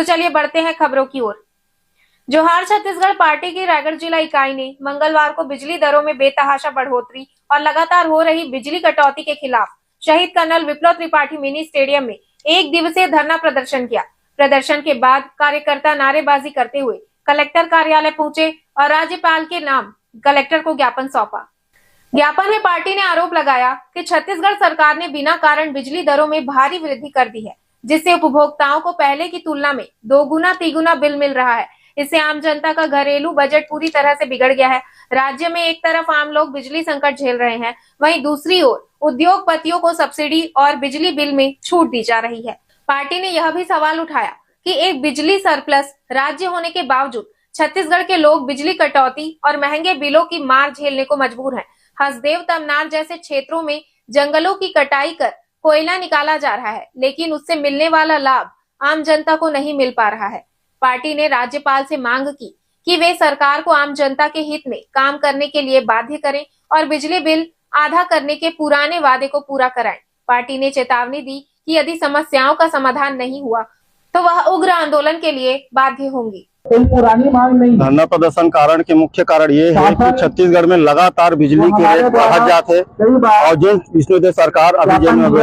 तो चलिए बढ़ते हैं खबरों की ओर। जोहार छत्तीसगढ़ पार्टी की रायगढ़ जिला इकाई ने मंगलवार को बिजली दरों में बेतहाशा बढ़ोतरी और लगातार हो रही बिजली कटौती के खिलाफ शहीद कर्नल विप्लव त्रिपाठी मिनी स्टेडियम में एक दिवसीय धरना प्रदर्शन किया। प्रदर्शन के बाद कार्यकर्ता नारेबाजी करते हुए कलेक्टर कार्यालय पहुंचे और राज्यपाल के नाम कलेक्टर को ज्ञापन सौंपा। ज्ञापन में पार्टी ने आरोप लगाया कि छत्तीसगढ़ सरकार ने बिना कारण बिजली दरों में भारी वृद्धि कर दी है, जिससे उपभोक्ताओं को पहले की तुलना में दोगुना तिगुना बिल मिल रहा है। इससे आम जनता का घरेलू बजट पूरी तरह से बिगड़ गया है। राज्य में एक तरफ आम लोग बिजली संकट झेल रहे हैं, वहीं दूसरी ओर उद्योगपतियों को सब्सिडी और बिजली बिल में छूट दी जा रही है। पार्टी ने यह भी सवाल उठाया कि एक बिजली सरप्लस राज्य होने के बावजूद छत्तीसगढ़ के लोग बिजली कटौती और महंगे बिलों की मार झेलने को मजबूर हैं। हसदेव तमनार जैसे क्षेत्रों में जंगलों की कटाई कर कोयला निकाला जा रहा है, लेकिन उससे मिलने वाला लाभ आम जनता को नहीं मिल पा रहा है। पार्टी ने राज्यपाल से मांग की कि वे सरकार को आम जनता के हित में काम करने के लिए बाध्य करें और बिजली बिल आधा करने के पुराने वादे को पूरा कराएं। पार्टी ने चेतावनी दी कि यदि समस्याओं का समाधान नहीं हुआ तो वह उग्र आंदोलन के लिए बाध्य होंगी। पुरानी मांग नहीं। धरना प्रदर्शन कारण के मुख्य कारण ये है कि छत्तीसगढ़ में लगातार बिजली के रेट बढ़त जाते और जिन विष्णुदेव सरकार अभी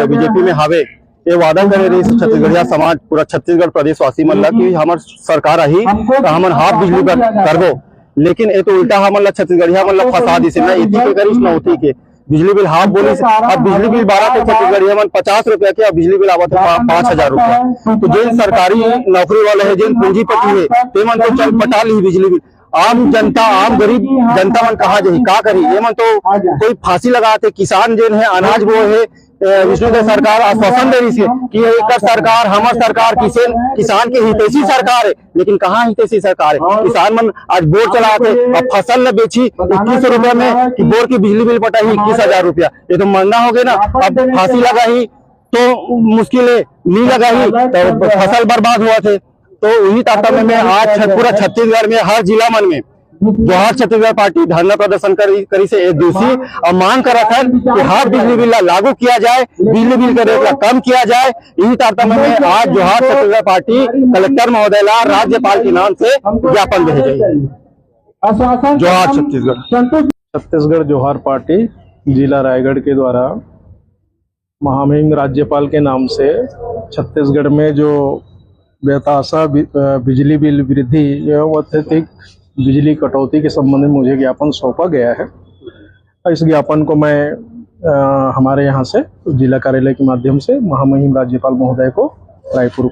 बीजेपी में हावे ये वादा करे रही छत्तीसगढ़िया समाज पूरा छत्तीसगढ़ प्रदेशवासी मन ला कि हमार सरकार आही तो हमन हाफ बिजली कर दो, लेकिन ये तो उल्टा हमन ला छत्तीसगढ़िया मन ला फंसा दी ना इतनी के करिस न होती के बिजली बिल हाफ बोली। अब बिजली बिल 12 थे छत्तीसगढ़िया मन 50 रुपया के, अब बिजली बिल आवत है 5000 रुपया। तो जिन सरकारी नौकरी वाले है जिन पूंजीपति है ते मन तो चल पटा ली बिजली बिल। आम जनता आम गरीब जनता मन कहा जाही का करी, ये मन तो कोई फांसी लगाते। किसान जिन है अनाज वो है विष्णुदेव सरकार आश्वासन दे रही है कि एक सरकार हमार सरकार किसान के हितैषी सरकार है, लेकिन कहाँ हितैषी सरकार है। किसान मन आज बोर चलाते और फसल न बेची 2100 रुपया में कि बोर की बिजली बिल पटाई 21,000 रुपया। ये तो महंगा हो गया ना। अब फांसी लगाई तो मुश्किल है, नहीं लगाई तो फसल बर्बाद हुआ थे। तो वही तारतम्य में आज पूरा छत्तीसगढ़ में हर जिला मन में जोहार छत्तीसगढ़ पार्टी धरना प्रदर्शन करी से एक दिवसीय और मांग कर रखा कि हर बिजली बिल लागू किया जाए, बिजली बिल का रेट कम किया जाए। यही तारतम्य में आज जोहार छत्तीसगढ़ पार्टी कलेक्टर महोदय ला राज्यपाल के नाम से ज्ञापन भेजे। जोहार छत्तीसगढ़ जोहार पार्टी जिला रायगढ़ के द्वारा महामहिम राज्यपाल के नाम से छत्तीसगढ़ में जो बेतहाशा बिजली बिल वृद्धि एवं अत्यधिक बिजली कटौती के संबंध में मुझे ज्ञापन सौंपा गया है। इस ज्ञापन को मैं हमारे यहाँ से जिला कार्यालय के माध्यम से महामहिम राज्यपाल महोदय को रायपुर